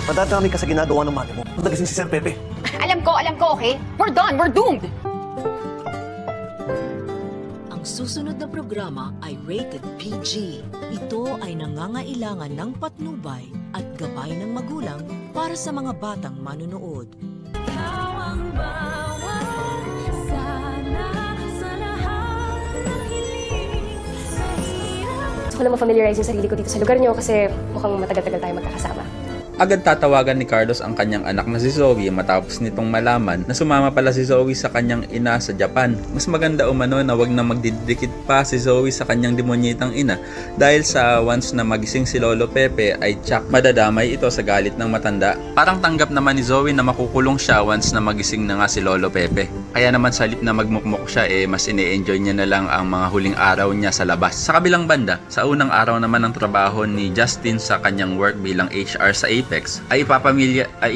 Madadami ka sa ginagawa ng mami mo. Nagising si Sir Pepe. Alam ko, okay? We're done, we're doomed! Ang susunod na programa ay rated PG. Ito ay nangangailangan ng patnubay at gabay ng magulang para sa mga batang manunood. Gusto ko na ma-familiarize yung sarili ko dito sa lugar nyo kasi mukhang matagal-tagal tayo magkakasama. Agad tatawagan ni Carlos ang kanyang anak na si Zoe matapos nitong malaman na sumama pala si Zoe sa kanyang ina sa Japan. Mas maganda umano na wag na magdidikit pa si Zoe sa kanyang demonyitang ina dahil sa once na magising si Lolo Pepe ay tsak madadamay ito sa galit ng matanda. Parang tanggap naman ni Zoe na makukulong siya once na magising na nga si Lolo Pepe. Kaya naman sa halip na magmukmuk siya mas ine-enjoy niya na lang ang mga huling araw niya sa labas. Sa kabilang banda, sa unang araw naman ng trabaho ni Justin sa kanyang work bilang HR sa Apex, ay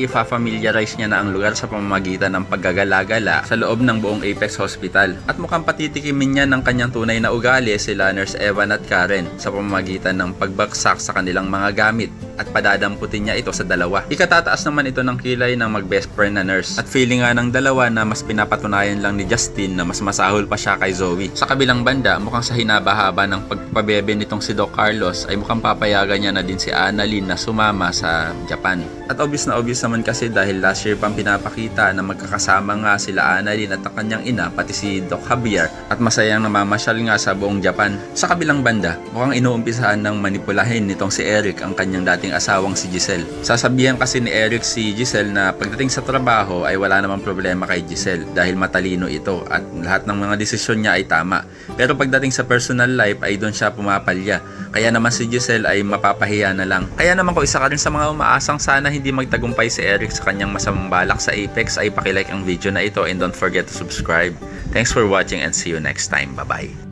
ipafamiliarize niya na ang lugar sa pamamagitan ng paggagala-gala sa loob ng buong Apex Hospital. At mukhang patitikimin niya ng kanyang tunay na ugali sila Nurse Evan at Karen sa pamamagitan ng pagbagsak sa kanilang mga gamit at padadamputin niya ito sa dalawa. Ikatataas naman ito ng kilay ng mag-best friend na nurse at feeling nga ng dalawa na mas pinapatunayan lang ni Justin na mas masahol pa siya kay Zoe. Sa kabilang banda, mukhang sa hinaba-haba ng pagpabebe nitong si Doc Carlos ay mukhang papayagan niya na din si Annalyn na sumama sa Japan. At obvious naman kasi dahil last year pang pinapakita na magkakasama nga sila Annalyn at ang kanyang ina pati si Doc Javier at masayang namamasyal nga sa buong Japan. Sa kabilang banda, mukhang inuumpisahan ng manipulahin nitong si Eric ang kanyang dating asawang si Giselle. Sasabihan kasi ni Eric si Giselle na pagdating sa trabaho ay wala namang problema kay Giselle dahil matalino ito at lahat ng mga desisyon niya ay tama. Pero pagdating sa personal life ay doon siya pumapalya. Kaya naman si Giselle ay mapapahiya na lang. Kaya naman kung isa ka rin sa mga umaasang sana hindi magtagumpay si Eric sa kanyang masamang balak sa Apex ay pakilike ang video na ito and don't forget to subscribe. Thanks for watching and see you next time. Bye-bye.